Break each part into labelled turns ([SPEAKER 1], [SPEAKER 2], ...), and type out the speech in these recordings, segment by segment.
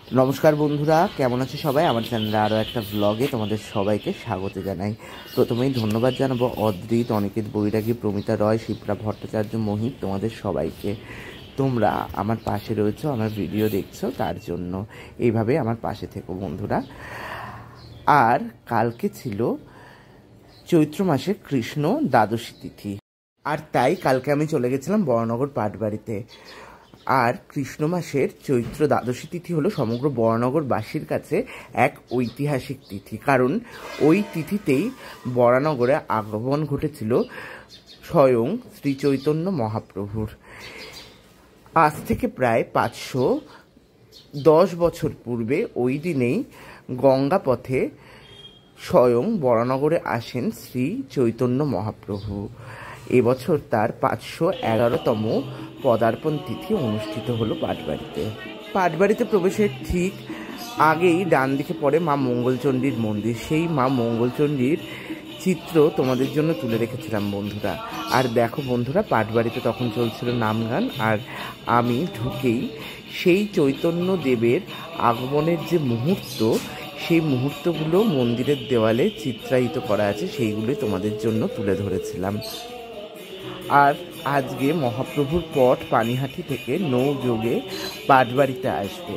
[SPEAKER 1] নমস্কার বন্ধুরা, কেমন আছে সবাই? আমার চ্যানেলে আরও একটা ব্লগে তোমাদের সবাইকে স্বাগত জানাই। প্রথমেই ধন্যবাদ জানাবো অদ্রিত, অনিকেত বৈরাগী, প্রমিতা রয়, শিপ্রা ভট্টাচার্য, মোহিত, তোমাদের সবাইকে। তোমরা আমার পাশে রয়েছো, আমার ভিডিও দেখছো, তার জন্য এইভাবে আমার পাশে থেকো বন্ধুরা। আর কালকে ছিল চৈত্র মাসের কৃষ্ণ দ্বাদশী তিথি, আর তাই কালকে আমি চলে গেছিলাম বড়নগর পাটবাড়িতে। আর কৃষ্ণ মাসের চৈত্র দ্বাদশী তিথি হলো সমগ্র বরানগরবাসীর কাছে এক ঐতিহাসিক তিথি, কারণ ওই তিথিতেই বরানগরে আগমন ঘটেছিল স্বয়ং শ্রী চৈতন্য মহাপ্রভুর। আজ থেকে প্রায় 510 বছর পূর্বে ওই দিনেই গঙ্গা পথে স্বয়ং বরানগরে আসেন শ্রী চৈতন্য মহাপ্রভু। এবছর তার 511তম পদার্পণ তিথি অনুষ্ঠিত হলো পাটবাড়িতে। পাটবাড়িতে প্রবেশের ঠিক আগেই ডান দিকে পড়ে মা মঙ্গলচণ্ডীর মন্দির। সেই মা মঙ্গলচণ্ডীর চিত্র তোমাদের জন্য তুলে রেখেছিলাম বন্ধুরা। আর দেখো বন্ধুরা, পাটবাড়িতে তখন চলছিল নামগান, আর আমি ঢুকেই সেই চৈতন্য দেবের আগমনের যে মুহূর্ত, সেই মুহূর্তগুলো মন্দিরের দেওয়ালে চিত্রায়িত করা আছে, সেইগুলি তোমাদের জন্য তুলে ধরেছিলাম। আর আজকে মহাপ্রভুর পট পানিহাটি থেকে নৌযোগে পাটবাড়িতে আসবে,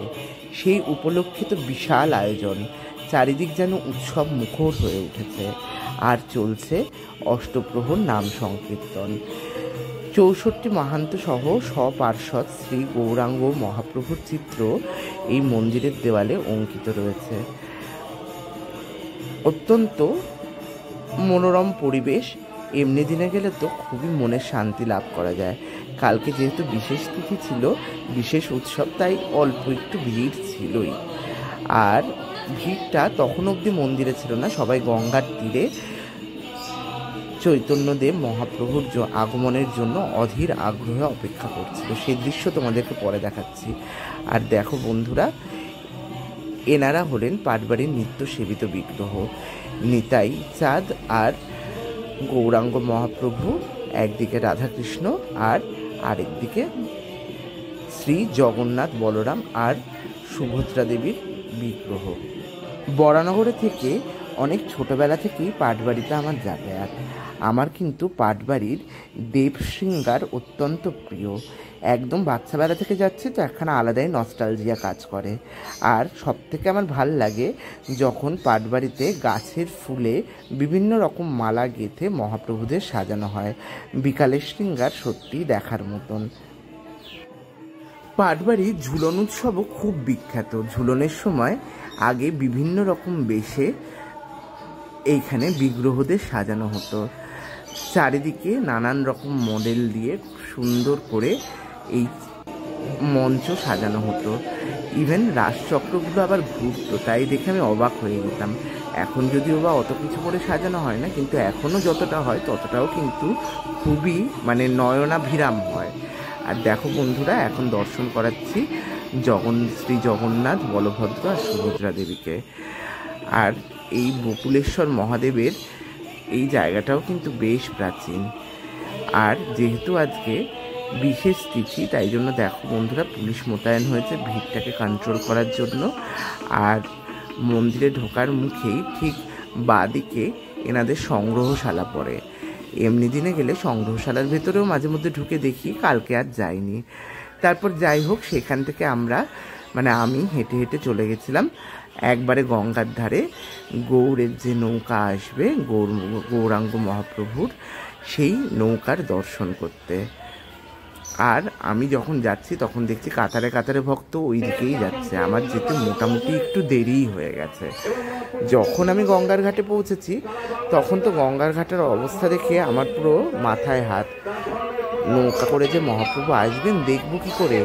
[SPEAKER 1] সেই উপলক্ষে তো বিশাল আয়োজন। চারিদিক যেন উৎসব মুখর হয়ে উঠেছে, আর চলছে অষ্টপ্রহর নাম সংকীর্তন। 64 মাহান্ত সহ সপার্ষদ শ্রী গৌরাঙ্গ মহাপ্রভুর চিত্র এই মন্দিরের দেওয়ালে অঙ্কিত রয়েছে। অত্যন্ত মনোরম পরিবেশ। এমনি দিনে গেলে তো খুবই মনের শান্তি লাভ করা যায়। কালকে যেহেতু বিশেষ তিথি ছিল, বিশেষ উৎসব, তাই অল্প একটু ভিড় ছিলই। আর ভিড়টা তখন অবধি মন্দিরে ছিল না, সবাই গঙ্গার তীরে চৈতন্যদেব মহাপ্রভুর আগমনের জন্য অধীর আগ্রহে অপেক্ষা করছিল। সেই দৃশ্য তোমাদেরকে পরে দেখাচ্ছি। আর দেখো বন্ধুরা, এনারা হলেন পাটবাড়ির নিত্য সেবিত বিগ্রহ নিতাই চাঁদ আর গৌরাঙ্গ মহাপ্রভু, একদিকে রাধাকৃষ্ণ আর আরেকদিকে শ্রী জগন্নাথ, বলরাম আর সুভদ্রা দেবীর বিগ্রহ। বরানগরে থেকে অনেক ছোটবেলা থেকেই পাটবাড়িতে আমার যাতায়াত। আমার কিন্তু পাটবাড়ির দেবশৃঙ্গার অত্যন্ত প্রিয়। একদম বাচ্চাবেলা থেকে যাচ্ছে তো একখানা আলাদাই নস্টালজিয়া কাজ করে। আর সব থেকে আমার ভাল লাগে যখন পাটবাড়িতে গাছের ফুলে বিভিন্ন রকম মালা গেঁথে মহাপ্রভুদের সাজানো হয়। বিকালের শৃঙ্গার সত্যি দেখার মতন। পাটবাড়ির ঝুলন উৎসবও খুব বিখ্যাত। ঝুলনের সময় আগে বিভিন্ন রকম বেশে এইখানে বিগ্রহদের সাজানো হতো। চারিদিকে নানান রকম মডেল দিয়ে সুন্দর করে এই মঞ্চ সাজানো হতো। ইভেন রাজচক্রগুলো আবার ঘুরতো, তাই দেখে আমি অবাক হয়ে যেতাম। এখন যদিও বা অত কিছু করে সাজানো হয় না, কিন্তু এখনও যতটা হয় ততটাও কিন্তু খুবই নয়নাভিরাম হয়। আর দেখো বন্ধুরা, এখন দর্শন করাচ্ছি শ্রী জগন্নাথ, বলভদ্র আর সুভদ্রা দেবীকে। আর এই বকুলেশ্বর মহাদেবের এই জায়গাটাও কিন্তু বেশ প্রাচীন। আর যেহেতু আজকে বিশেষ তিথি, তাই জন্য দেখো বন্ধুরা, পুলিশ মোতায়েন হয়েছে ভিড়টাকে কন্ট্রোল করার জন্য। আর মন্দিরে ঢোকার মুখেই ঠিক বাঁদিকে এনাদের সংগ্রহশালা পড়ে। এমনি দিনে গেলে সংগ্রহশালার ভেতরেও মাঝে মধ্যে ঢুকে দেখি, কালকে আর যাইনি। তারপর যাই হোক, সেখান থেকে আমি হেঁটে হেঁটে চলে গেছিলাম একবারে গঙ্গার ধারে গৌড়ের যে নৌকা আসবে গৌরাঙ্গ মহাপ্রভুর, সেই নৌকার দর্শন করতে। আর আমি যখন যাচ্ছি তখন দেখছি কাতারে কাতারে ভক্ত ওই দিকেই যাচ্ছে। আমার যেতে মোটামুটি একটু দেরিই হয়ে গেছে। যখন আমি গঙ্গার ঘাটে পৌঁছেছি তখন তো গঙ্গার ঘাটের অবস্থা দেখে আমার পুরো মাথায় হাত। নৌকা করে যে মহাপ্রভু আসবেন দেখবো কি করে?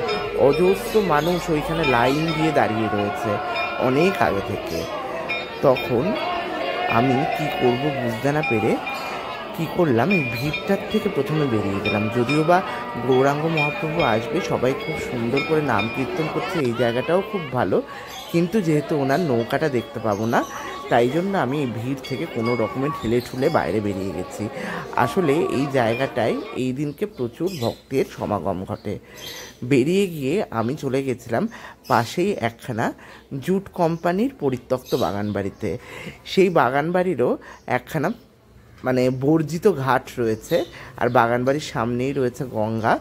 [SPEAKER 1] অজস্র মানুষ ওইখানে লাইন দিয়ে দাঁড়িয়ে রয়েছে অনেক আগে থেকে। তখন আমি কি করব বুঝতে না পেরে কি করলাম, এই ভিড়টার থেকে প্রথমে বেরিয়ে গেলাম। যদিও বা গৌরাঙ্গ মহাপ্রভু আসবে, সবাই খুব সুন্দর করে নাম কীর্তন করছে, এই জায়গাটাও খুব ভালো, কিন্তু যেহেতু ওনার নৌকাটা দেখতে পাবো না, তাই জন্য আমি এই ভিড় থেকে কোনো রকমে ঠেলে ঠুলে বাইরে বেরিয়ে গেছি। আসলে এই জায়গাটায় এই দিনকে প্রচুর ভক্তের সমাগম ঘটে। বেরিয়ে গিয়ে আমি চলে গেছিলাম পাশেই একখানা জুট কোম্পানির পরিত্যক্ত বাগান বাড়িতে। সেই বাগান বাড়িরও একখানা মানে বর্জিত ঘাট রয়েছে, আর বাগান বাড়ির সামনেই রয়েছে গঙ্গা,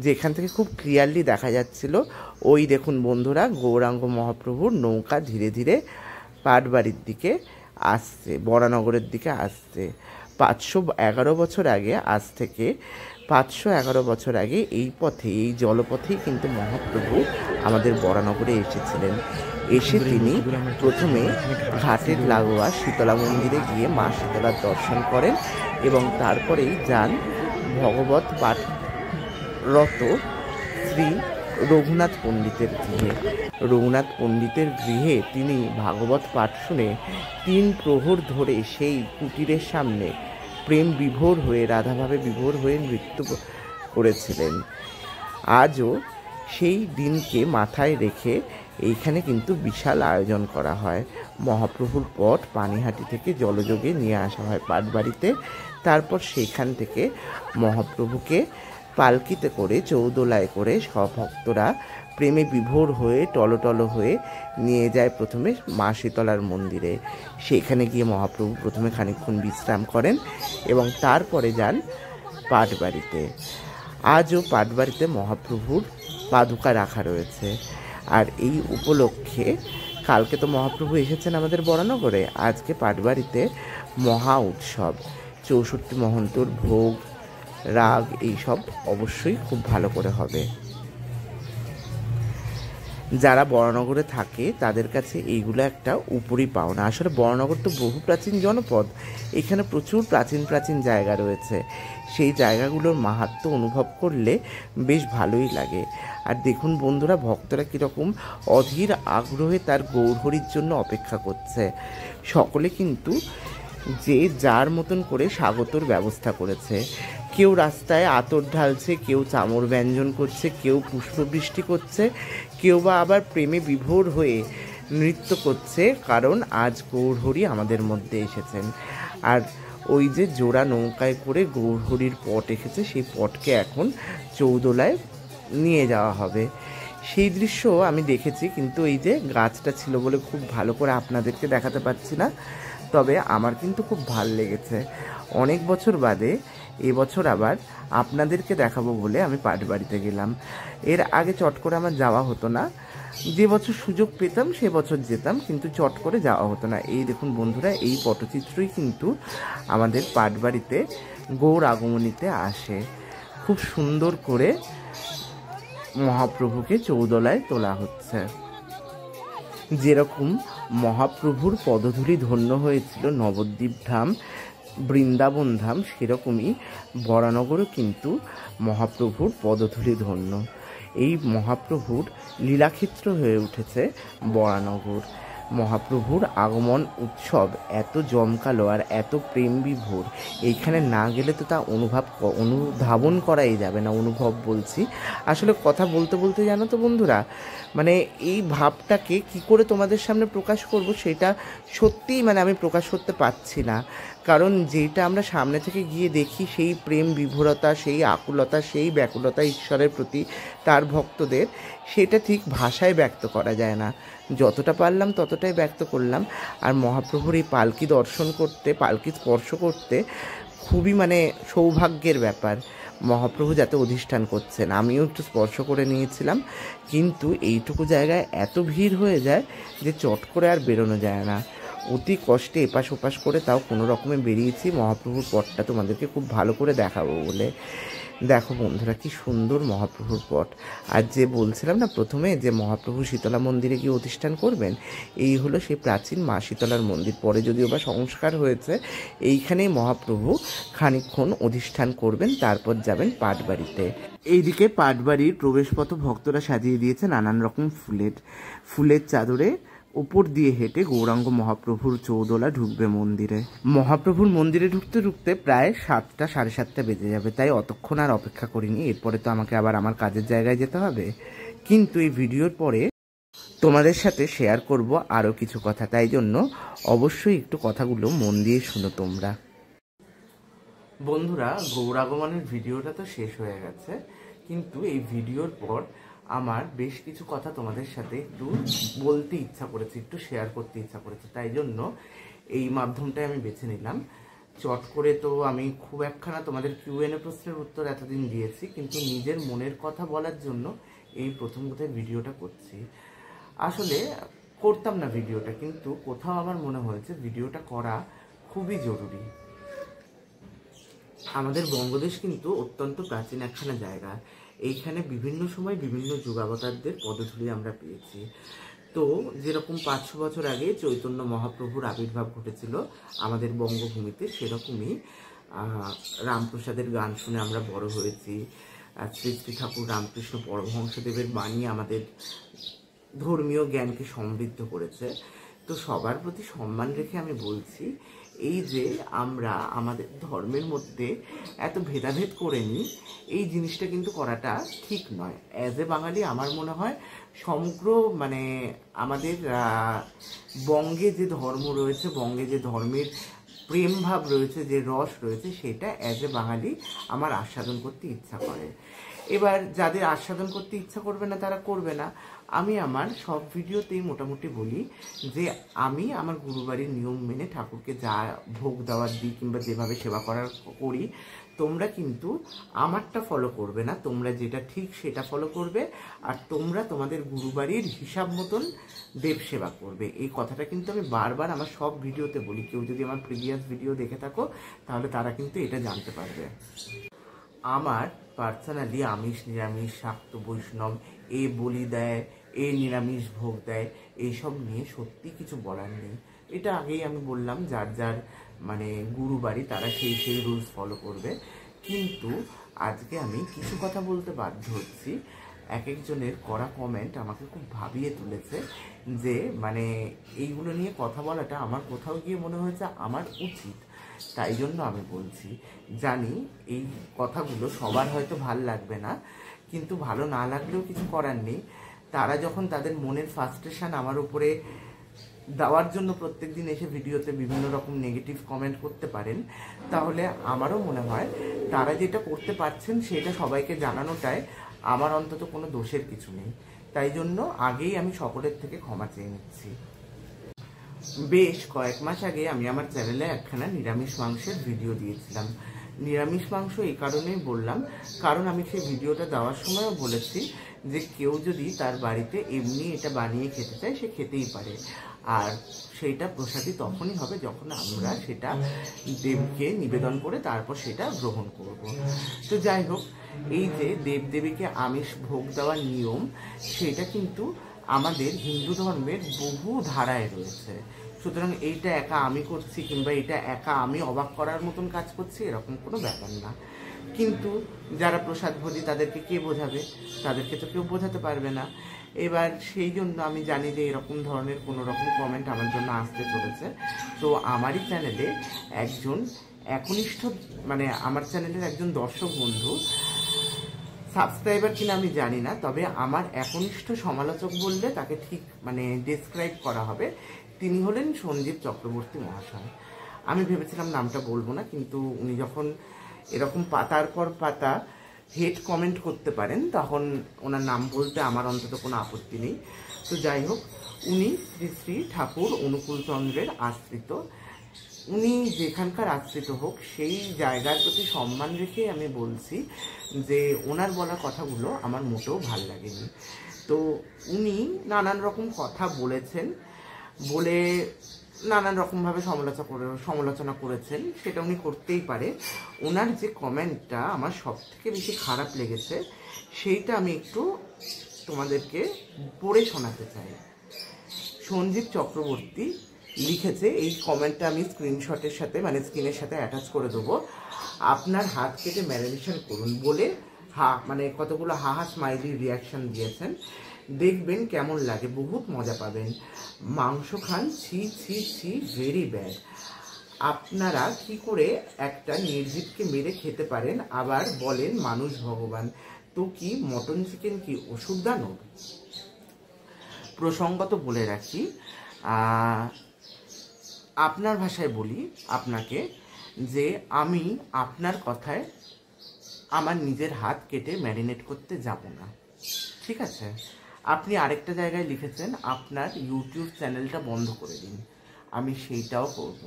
[SPEAKER 1] যেখান থেকে খুব ক্লিয়ারলি দেখা যাচ্ছিল ওই দেখুন বন্ধুরা গৌরাঙ্গ মহাপ্রভুর নৌকা ধীরে ধীরে পাটবাড়ির দিকে আসছে, বরানগরের দিকে আসছে। 511 বছর আগে, আজ থেকে 511 বছর আগে এই পথে, এই জলপথেই কিন্তু মহাপ্রভু আমাদের বরানগরে এসেছিলেন। এসে তিনি প্রথমে ঘাটের লাগোয়া শীতলা মন্দিরে গিয়ে মা শীতলার দর্শন করেন এবং তারপরেই যান ভগবত পাঠরত শ্রী রঘুনাথ পণ্ডিতের গৃহে। রঘুনাথ পণ্ডিতের গৃহে তিনি ভাগবত পাঠ শুনে 3 প্রহর ধরে সেই কুটিরের সামনে প্রেম বিভোর হয়ে, রাধাভাবে বিভোর হয়ে নৃত্য করেছিলেন। আজও সেই দিনকে মাথায় রেখে এইখানে কিন্তু বিশাল আয়োজন করা হয়। মহাপ্রভুর পট পানিহাটি থেকে জলযোগে নিয়ে আসা হয় পাটবাড়িতে। তারপর সেইখান থেকে মহাপ্রভুকে পালকিতে করে, চৌদোলায় করে সব ভক্তরা প্রেমে বিভোর হয়ে টলটল হয়ে নিয়ে যায় প্রথমে মা শীতলার মন্দিরে। সেখানে গিয়ে মহাপ্রভু প্রথমে খানিকক্ষণ বিশ্রাম করেন এবং তারপরে যান পাটবাড়িতে। আজও পাটবাড়িতে মহাপ্রভুর পাদুকা রাখা রয়েছে। আর এই উপলক্ষে কালকে তো মহাপ্রভু এসেছেন আমাদের বরানগরে, আজকে পাটবাড়িতে মহা উৎসব। 64 মহন্তর ভোগ রাগ এইসব অবশ্যই খুব ভালো করে হবে। যারা বরানগরে থাকে তাদের কাছে এইগুলো একটা উপরি পাওনা। আসলে বরানগর তো বহু প্রাচীন জনপদ, এখানে প্রচুর প্রাচীন প্রাচীন জায়গা রয়েছে। সেই জায়গাগুলোর মাহাত্ম্য অনুভব করলে বেশ ভালোই লাগে। আর দেখুন বন্ধুরা, ভক্তরা কীরকম অধীর আগ্রহে তার গৌরহরির জন্য অপেক্ষা করছে। সকলে কিন্তু যে যার মতন করে স্বাগতর ব্যবস্থা করেছে। কেউ রাস্তায় আতর ঢালছে, কেউ চামর ব্যঞ্জন করছে, কেউ পুষ্পবৃষ্টি করছে, কেউ বা আবার প্রেমে বিভোর হয়ে নৃত্য করছে, কারণ আজ গৌরহরি আমাদের মধ্যে এসেছেন। আর ওই যে জোড়া নৌকায় করে গৌরহরির পট এসেছে, সেই পটকে এখন চৌদোলায় নিয়ে যাওয়া হবে। সেই দৃশ্য আমি দেখেছি, কিন্তু এই যে গাছটা ছিল বলে খুব ভালো করে আপনাদেরকে দেখাতে পারছি না। তবে আমার কিন্তু খুব ভাল লেগেছে। অনেক বছর বাদে এবছর আবার আপনাদেরকে দেখাবো বলে আমি পাটবাড়িতে গেলাম। এর আগে চট করে আমার যাওয়া হতো না, যে বছর সুযোগ পেতাম সে বছর যেতাম, কিন্তু চট করে যাওয়া হতো না। এই দেখুন বন্ধুরা, এই পটচিত্রই কিন্তু আমাদের পাটবাড়িতে গৌর আগমনীতে আসে। খুব সুন্দর করে মহাপ্রভুকে চৌদোলায় তোলা হচ্ছে। যেরকম মহাপ্রভুর পদধূলি ধন্য হয়েছিল নবদ্বীপ ধাম, বৃন্দাবন ধাম, সেরকমই বরানগরও কিন্তু মহাপ্রভুর পদধূলি ধন্য। এই মহাপ্রভুর লীলাক্ষেত্র হয়ে উঠেছে বরানগর। মহাপ্রভুর আগমন উৎসব এত জমকালো আর এত প্রেম বিভোর, এইখানে না গেলে তো তা অনুধাবন করাই যাবে না। অনুভব বলছি, আসলে কথা বলতে বলতে জানো তো বন্ধুরা, মানে এই ভাবটাকে কি করে তোমাদের সামনে প্রকাশ করব সেটা সত্যিই মানে আমি প্রকাশ করতে পারছি না। কারণ যেটা আমরা সামনে থেকে গিয়ে দেখি, সেই প্রেম বিভোরতা, সেই আকুলতা, সেই ব্যাকুলতা ঈশ্বরের প্রতি তার ভক্তদের, সেটা ঠিক ভাষায় ব্যক্ত করা যায় না। যতটা পারলাম ততটাই ব্যক্ত করলাম। আর মহাপ্রভুর এই পালকি দর্শন করতে, পালকি স্পর্শ করতে খুবই মানে সৌভাগ্যের ব্যাপার। মহাপ্রভু যাতে অধিষ্ঠান করছেন, আমিও একটু স্পর্শ করে নিয়েছিলাম, কিন্তু এইটুকু জায়গায় এত ভিড় হয়ে যায় যে চট করে আর বেরোনো যায় না। অতি কষ্টে এপাশ ওপাশ করে তাও কোনো রকমে বেরিয়েছি মহাপ্রভুর পটটা তোমাদেরকে খুব ভালো করে দেখাবো বলে। দেখো বন্ধুরা, কি সুন্দর মহাপ্রভুর পট। আর যে বলছিলাম না প্রথমে যে মহাপ্রভু শীতলা মন্দিরে গিয়ে অধিষ্ঠান করবেন, এই হলো সেই প্রাচীন মা শীতলার মন্দির। পরে যদিও বা সংস্কার হয়েছে, এইখানেই মহাপ্রভু খানিকক্ষণ অধিষ্ঠান করবেন, তারপর যাবেন পাটবাড়িতে। এইদিকে পাটবাড়ির প্রবেশপথ ভক্তরা সাজিয়ে দিয়েছে নানান রকম ফুলের চাদরে। উপর দিয়ে হেঁটে গৌরাঙ্গ মহাপ্রভুর চৌদোলা ঢুকবে মন্দিরে। মহাপ্রভুর মন্দিরে ঢুকতে ঢুকতে প্রায় 7টা, 7:30 বেজে যাবে। তাই অতক্ষণ আর অপেক্ষা করিনি। এরপরে তো আমাকে আবার আমার কাজের জায়গায় যেতে হবে। কিন্তু এই ভিডিওর পরে তোমাদের সাথে শেয়ার করব আরও কিছু কথা, তাই জন্য অবশ্যই একটু কথাগুলো মন দিয়ে শুনো তোমরা। বন্ধুরা, গৌরাগমনের ভিডিওটা তো শেষ হয়ে গেছে, কিন্তু এই ভিডিওর পর আমার বেশ কিছু কথা তোমাদের সাথে একটু বলতে ইচ্ছা করেছে, একটু শেয়ার করতে ইচ্ছা করেছে, তাই জন্য এই মাধ্যমটাই আমি বেছে নিলাম। চট করে তো আমি খুব একখানা তোমাদের কিউএনএ প্রশ্নের উত্তর এতদিন দিয়েছি, কিন্তু নিজের মনের কথা বলার জন্য এই প্রথম কোথায় ভিডিওটা করছি। আসলে করতাম না ভিডিওটা, কিন্তু কোথাও আমার মনে হয়েছে ভিডিওটা করা খুবই জরুরি। আমাদের বঙ্গদেশ কিন্তু অত্যন্ত প্রাচীন একখানা জায়গা। এইখানে বিভিন্ন সময় বিভিন্ন যুগাবতারদের পদধূলি আমরা পেয়েছি। তো যেরকম 500 বছর আগে চৈতন্য মহাপ্রভুর আবির্ভাব ঘটেছিল আমাদের বঙ্গভূমিতে, সেরকমই রামপ্রসাদের গান শুনে আমরা বড় হয়েছি। শ্রী শ্রী ঠাকুর রামকৃষ্ণ পরমহংসদেবের বাণী আমাদের ধর্মীয় জ্ঞানকে সমৃদ্ধ করেছে। তো সবার প্রতি সম্মান রেখে আমি বলছি, এই যে আমরা আমাদের ধর্মের মধ্যে এত ভেদাভেদ করে নিই, এই জিনিসটা কিন্তু করাটা ঠিক নয়। অ্যাজ এ বাঙালি আমার মনে হয় সমগ্র আমাদের বঙ্গে যে ধর্ম রয়েছে, বঙ্গে যে ধর্মের প্রেম ভাব রয়েছে, যে রস রয়েছে, সেটা অ্যাজ এ বাঙালি আমার আস্বাদন করতে ইচ্ছা করে। এবার যাদের আস্বাদন করতে ইচ্ছা করবে না তারা করবে না। আমি আমার সব ভিডিওতেই মোটামুটি বলি যে আমি আমার গুরুবাড়ির নিয়ম মেনে ঠাকুরকে যা ভোগ দেওয়ার দিই কিংবা যেভাবে সেবা করার করি, তোমরা কিন্তু আমারটা ফলো করবে না, তোমরা যেটা ঠিক সেটা ফলো করবে, আর তোমরা তোমাদের গুরুবাড়ির হিসাব মতন দেব সেবা করবে। এই কথাটা কিন্তু আমি বারবার আমার সব ভিডিওতে বলি। কেউ যদি আমার প্রিভিয়াস ভিডিও দেখে থাকো তাহলে তারা কিন্তু এটা জানতে পারবে। আমার পার্সোনালি আমিষ নিরামিষ শাক্ত বৈষ্ণব, এ বলি দেয়, এ নিরামিষ ভোগ দেয়, এইসব নিয়ে সত্যি কিছু বলার নেই। এটা আগেই আমি বললাম, যার যার গুরু বাড়ি তারা সেই সেই রুলস ফলো করবে। কিন্তু আজকে আমি কিছু কথা বলতে বাধ্য হচ্ছি। এক একজনের করা কমেন্ট আমাকে খুব ভাবিয়ে তুলেছে, যে এইগুলো নিয়ে কথা বলাটা আমার কোথাও গিয়ে মনে হয়েছে আমার উচিত। তাই জন্য আমি বলছি, জানি এই কথাগুলো সবার হয়তো ভাল লাগবে না, কিন্তু ভালো না লাগলেও কিছু করার নেই। তারা যখন তাদের মনের ফ্রাস্ট্রেশন আমার উপরে দেওয়ার জন্য প্রত্যেকদিন এসে ভিডিওতে বিভিন্ন রকম নেগেটিভ কমেন্ট করতে পারেন, তাহলে আমারও মনে হয় তারা যেটা করতে পারছেন সেটা সবাইকে জানানোটায় আমার অন্তত কোনো দোষের কিছু নেই। তাই জন্য আগেই আমি সকলের থেকে ক্ষমা চেয়ে নিচ্ছি। বেশ কয়েক মাস আগে আমি আমার চ্যানেলে একখানা নিরামিষ মাংসের ভিডিও দিয়েছিলাম। নিরামিষ মাংস এই কারণেই বললাম, কারণ আমি সেই ভিডিওটা দেওয়ার সময়ও বলেছি যে কেউ যদি তার বাড়িতে এমনি এটা বানিয়ে খেতে চায় সে খেতেই পারে, আর সেইটা প্রসাদী তখনই হবে যখন আমরা সেটা দেবকে নিবেদন করে তারপর সেটা গ্রহণ করব। তো যাই হোক, এই যে দেবদেবীকে আমিষ ভোগ দেওয়ার নিয়ম, সেটা কিন্তু আমাদের হিন্দু ধর্মের বহু ধারায় রয়েছে। সুতরাং এইটা একা আমি করছি কিংবা এটা একা আমি অবাক করার মতন কাজ করছি এরকম কোনো ব্যাপার না। কিন্তু যারা প্রসাদ ভোজী তাদেরকে কে বোঝাবে? তাদেরকে তো কেউ বোঝাতে পারবে না। এবার সেই জন্য আমি জানি যে এরকম ধরনের কোনো রকম কমেন্ট আমার জন্য আসতে চলেছে। তো আমারই চ্যানেলে একজন একনিষ্ঠ আমার চ্যানেলের একজন দর্শক বন্ধু, সাবস্ক্রাইবার কিনা আমি জানি না, তবে আমার একনিষ্ঠ সমালোচক বললে তাকে ঠিক ডেসক্রাইব করা হবে। তিনি হলেন সঞ্জীব চক্রবর্তী মহাশয়। আমি ভেবেছিলাম নামটা বলবো না, কিন্তু উনি যখন এরকম পাতার পর পাতা হেট কমেন্ট করতে পারেন তখন ওনার নাম বলতে আমার অন্তত কোনো আপত্তি নেই। তো যাই হোক, উনি শ্রী শ্রী ঠাকুর অনুকূলচন্দ্রের আশ্রিত। উনি যেখানকার আশ্রিত হোক, সেই জায়গার প্রতি সম্মান রেখে আমি বলছি যে ওনার বলা কথাগুলো আমার মোটেও ভাল লাগেনি। তো উনি নানান রকম কথা বলেছেন, বলে নানান রকমভাবে সমালোচনা করেছেন, সেটা উনি করতেই পারে। ওনার যে কমেন্টটা আমার সব থেকে বেশি খারাপ লেগেছে সেইটা আমি একটু তোমাদেরকে পড়ে শোনাতে চাই। সঞ্জীব চক্রবর্তী লিখেছে, এই কমেন্টটা আমি স্ক্রিনশটের সাথে স্ক্রিনের সাথে অ্যাটাচ করে দেবো। আপনার হাত কেটে ম্যারিনেশন করুন বলে কতগুলো হাহা স্মাইলি রিয়াকশন দিয়েছেন। দেখবেন কেমন লাগে, বহুত মজা পাবেন। মাংস খান, ছি ছি ছি, ভেরি ব্যাড। আপনারা কি করে একটা নির্জীবকে মেরে খেতে পারেন, আবার বলেন মানুষ ভগবান? তো কি মটন চিকেন কি ওষুধ দানব? প্রসঙ্গত বলে রাখি, আপনার ভাষায় বলি আপনাকে, যে আমি আপনার কথায় আমার নিজের হাত কেটে ম্যারিনেট করতে যাব না, ঠিক আছে? আপনি আরেকটা জায়গায় লিখেছেন আপনার ইউটিউব চ্যানেলটা বন্ধ করে দিন, আমি সেইটাও করব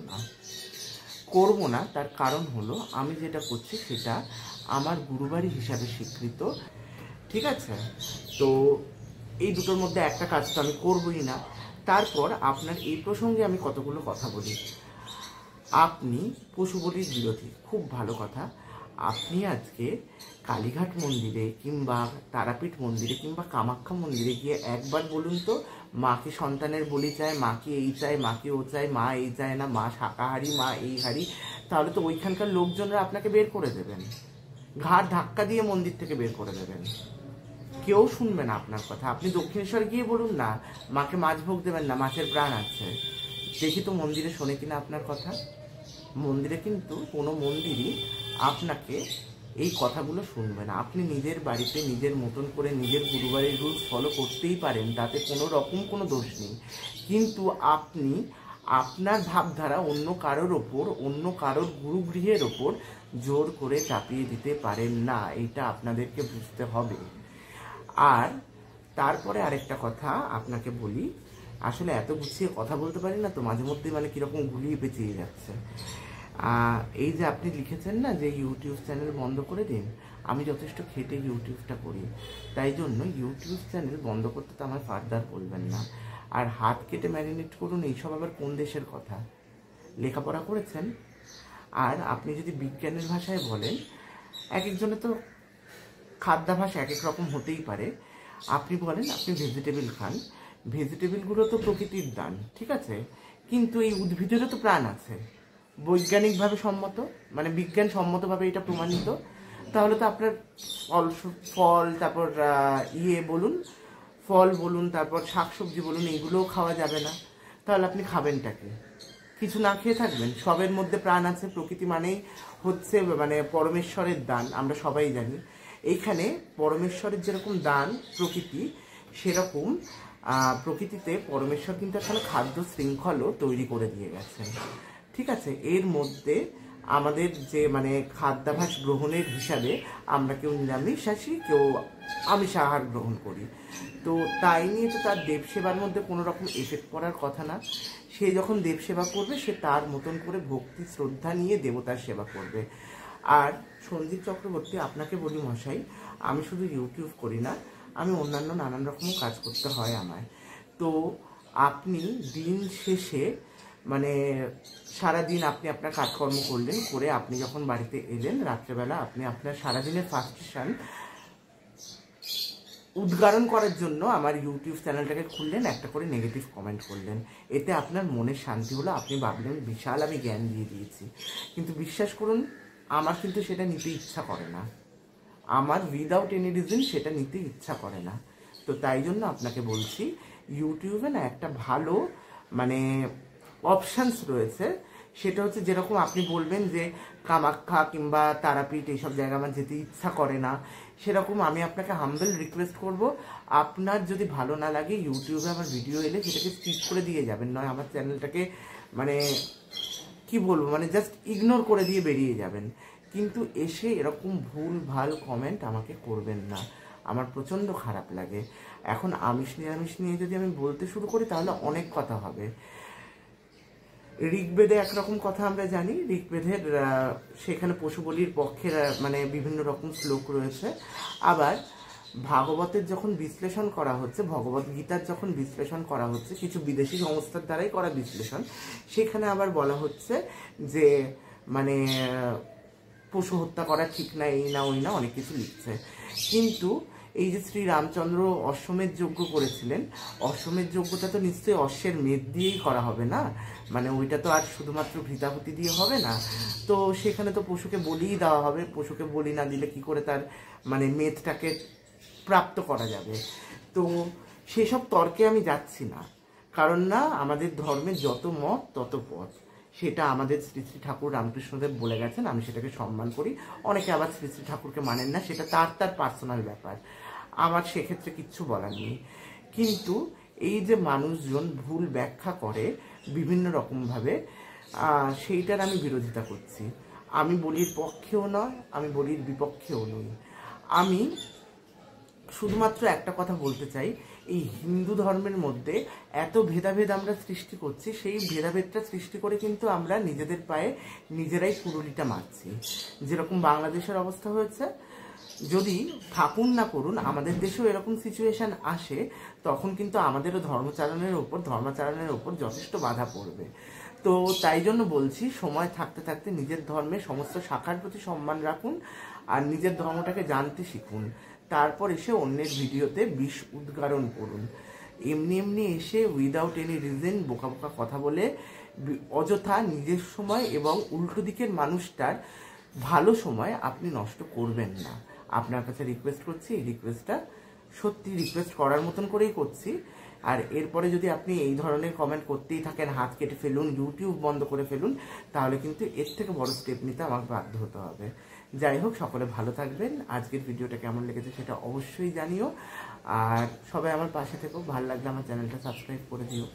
[SPEAKER 1] না। তার কারণ হলো আমি যেটা করছি সেটা আমার গুরুবাড়ি হিসাবে স্বীকৃত, ঠিক আছে? তো এই দুটোর মধ্যে একটা কাজ তো আমি করবই না। তারপর আপনার এই প্রসঙ্গে আমি কতগুলো কথা বলি। আপনি পশু বলির বিরোধী, খুব ভালো কথা। আপনি আজকে কালীঘাট মন্দিরে কিংবা তারাপীঠ মন্দিরে কিংবা কামাখ্যা মন্দিরে গিয়ে একবার বলুন তো, মা কি সন্তানের বলি চায়, মা কি এই চায়, মা কি ও চায়, মা এই চায় না, মা শাকাহারি, মা এই হারি, তাহলে তো ওইখানকার লোকজনরা আপনাকে বের করে দেবেন, ঘাড় ধাক্কা দিয়ে মন্দির থেকে বের করে দেবেন, কেউ শুনবে না আপনার কথা। আপনি দক্ষিণেশ্বর গিয়ে বলুন না মাকে মাছ ভোগ দেবেন না, মাছের প্রাণ আছে, দেখি তো মন্দিরে শোনে কিনা আপনার কথা। মন্দিরে কিন্তু কোনো মন্দিরই আপনাকে এই কথাগুলো শুনবে না। আপনি নিজের বাড়িতে নিজের মতন করে নিজের গুরুবারের রুলস ফলো করতেই পারেন, তাতে কোনো রকম কোনো দোষ নেই, কিন্তু আপনি আপনার ভাবধারা অন্য কারোর ওপর, অন্য কারোর গুরুগৃহের ওপর জোর করে চাপিয়ে দিতে পারেন না, এটা আপনাদেরকে বুঝতে হবে। আর তারপরে আরেকটা কথা আপনাকে বলি, আসলে এত গুছিয়ে কথা বলতে পারি না তো, মাঝে মধ্যে মানে কীরকম গুলিয়ে পেঁচিয়ে যাচ্ছে। এই যে আপনি লিখেছেন না যে ইউটিউব চ্যানেল বন্ধ করে দিন, আমি যথেষ্ট খেটে ইউটিউবটা করি, তাই জন্য ইউটিউব চ্যানেল বন্ধ করতে তো আমার ফার্দার বলবেন না। আর হাত কেটে ম্যারিনেট করুন, এইসব আবার কোন দেশের কথা? লেখাপড়া করেছেন? আর আপনি যদি বিজ্ঞানের ভাষায় বলেন, এক একজনের তো খাদ্যাভাস এক এক রকম হতেই পারে। আপনি বলেন আপনি ভেজিটেবল খান, ভেজিটেবলগুলো তো প্রকৃতির দান, ঠিক আছে, কিন্তু এই উদ্ভিদেরও তো প্রাণ আছে, বৈজ্ঞানিকভাবে সম্মত, মানে বিজ্ঞান সম্মতভাবে এটা প্রমাণিত। তাহলে তো আপনার ফল তারপর বলুন, ফল বলুন, তারপর শাকসবজি বলুন, এইগুলোও খাওয়া যাবে না। তাহলে আপনি খাবেনটাকে? কিছু না খেয়ে থাকবেন? সবের মধ্যে প্রাণ আছে, প্রকৃতি মানেই হচ্ছে মানে পরমেশ্বরের দান, আমরা সবাই জানি। এইখানে পরমেশ্বরের যেরকম দান প্রকৃতি, সেরকম প্রকৃতিতে পরমেশ্বর কিন্তু এখানে খাদ্য শৃঙ্খলও তৈরি করে দিয়ে গেছেন, ঠিক আছে? এর মধ্যে আমাদের যে মানে খাদ্যাভ্যাস গ্রহণের হিসাবে আমরা কেউ নিরামিষাশী, কেউ আমিষ আহার গ্রহণ করি, তো তাই নিয়ে তো তার দেবসেবার মধ্যে কোনো রকম এফেক্ট পড়ার কথা না। সে যখন দেবসেবা করবে, সে তার মতন করে ভক্তি শ্রদ্ধা নিয়ে দেবতার সেবা করবে। আর সঞ্জীব চক্রবর্তী, আপনাকে বলি মশাই, আমি শুধু ইউটিউব করি না, আমি অন্যান্য নানান রকমও কাজ করতে হয় আমায়। তো আপনি দিন শেষে মানে সারাদিন আপনি আপনার কাজকর্ম করলেন, করে আপনি যখন বাড়িতে এলেন রাত্রেবেলা, আপনি আপনার সারাদিনের ফ্রাস্ট্রেশন উদ্গারণ করার জন্য আমার ইউটিউব চ্যানেলটাকে খুললেন, একটা করে নেগেটিভ কমেন্ট করলেন, এতে আপনার মনের শান্তি হলো, আপনি ভাবলেন বিশাল আমি জ্ঞান দিয়ে দিয়েছি। কিন্তু বিশ্বাস করুন, আমার কিন্তু সেটা নিতে ইচ্ছা করে না, আমার উইদাউট এনি রিজন সেটা নিতে ইচ্ছা করে না। তো তাই জন্য আপনাকে বলছি, ইউটিউবে না একটা ভালো মানে অপশানস রয়েছে, সেটা হচ্ছে যেরকম আপনি বলবেন যে কামাখ্যা কিংবা তারাপীঠ এইসব জায়গা আমার যেতে ইচ্ছা করে না, সেরকম আমি আপনাকে হাম্বল রিকোয়েস্ট করব, আপনার যদি ভালো না লাগে ইউটিউবে আমার ভিডিও এলে সেটাকে স্কিপ করে দিয়ে যাবেন, নয় আমার চ্যানেলটাকে মানে কি বলবো মানে জাস্ট ইগনোর করে দিয়ে বেরিয়ে যাবেন। কিন্তু এসে এরকম ভুল ভাল কমেন্ট আমাকে করবেন না, আমার প্রচণ্ড খারাপ লাগে। এখন আমিষ নিরামিষ নিয়ে যদি আমি বলতে শুরু করি তাহলে অনেক কথা হবে। ঋগ্বেদে একরকম কথা আমরা জানি, ঋগ্বেদের সেখানে পশু বলির পক্ষের মানে বিভিন্ন রকম শ্লোক রয়েছে। আবার ভাগবতের যখন বিশ্লেষণ করা হচ্ছে, ভগবত গীতার যখন বিশ্লেষণ করা হচ্ছে কিছু বিদেশি সংস্থার দ্বারাই করা বিশ্লেষণ, সেখানে আবার বলা হচ্ছে যে মানে পশু হত্যা করা ঠিক না, এই না ওই না, অনেক কিছু লিখছে। কিন্তু এই যে শ্রী রামচন্দ্র অশ্বমেধ যজ্ঞ করেছিলেন, অশ্বমেধ যজ্ঞটা তো নিশ্চয়ই অশ্বের মেদ দিয়েই করা হবে না, মানে ওইটা তো আর শুধুমাত্র ঘৃতাহুতি দিয়ে হবে না, তো সেখানে তো পশুকে বলিই দেওয়া হবে। পশুকে বলি না দিলে কি করে তার মানে মেদটাকে প্রাপ্ত করা যাবে? তো সেসব তর্কে আমি যাচ্ছি না, কারণ না আমাদের ধর্মের যত মত তত পথ, সেটা আমাদের শ্রী শ্রী ঠাকুর রামকৃষ্ণদেব বলে গেছেন, আমি সেটাকে সম্মান করি। অনেকে আবার শ্রী শ্রী ঠাকুরকে মানেন না, সেটা তার তার পার্সোনাল ব্যাপার, আমার সেক্ষেত্রে কিচ্ছু বলার নেই। কিন্তু এই যে মানুষজন ভুল ব্যাখ্যা করে বিভিন্ন রকমভাবে, সেইটার আমি বিরোধিতা করছি। আমি বলির পক্ষেও নয়, আমি বলির বিপক্ষেও নই। আমি শুধুমাত্র একটা কথা বলতে চাই, এই হিন্দু ধর্মের মধ্যে এত ভেদাভেদ আমরা সৃষ্টি করছি, সেই ভেদাভেদটা সৃষ্টি করে কিন্তু আমরা নিজেদের পায়ে নিজেরাই কুড়ুলিটা মারছি। যেরকম বাংলাদেশের অবস্থা হয়েছে, যদি ঠাকুর না করুন আমাদের দেশেও এরকম সিচুয়েশন আসে, তখন কিন্তু আমাদেরও ধর্মাচরণের ওপর যথেষ্ট বাধা পড়বে। তো তাই জন্য বলছি, সময় থাকতে থাকতে নিজের ধর্মের সমস্ত শাখার প্রতি সম্মান রাখুন আর নিজের ধর্মটাকে জানতে শিখুন। তারপর এসে অন্যের ভিডিওতে বিষ উদ্গারণ করুন। এমনি এমনি এসে উইদাউট এনি রিজন বোকা বোকা কথা বলে অযথা নিজের সময় এবং উল্টো দিকের মানুষটার ভালো সময় আপনি নষ্ট করবেন না। আপনার কাছে রিকোয়েস্ট করছি, এই রিকোয়েস্টটা সত্যি রিকোয়েস্ট করার মতন করেই করছি। আর এরপরে যদি আপনি এই ধরনের কমেন্ট করতেই থাকেন, হাত কেটে ফেলুন, ইউটিউব বন্ধ করে ফেলুন, তাহলে কিন্তু এর থেকে বড় স্টেপ নিতে আমাকে বাধ্য হতে হবে। যাই হোক, সকলে ভালো থাকবেন। আজকের ভিডিওটা কেমন লেগেছে সেটা অবশ্যই জানিও, আর সবাই আমার পাশে থেকো। ভালো লাগলে আমার চ্যানেলটা সাবস্ক্রাইব করে দিও।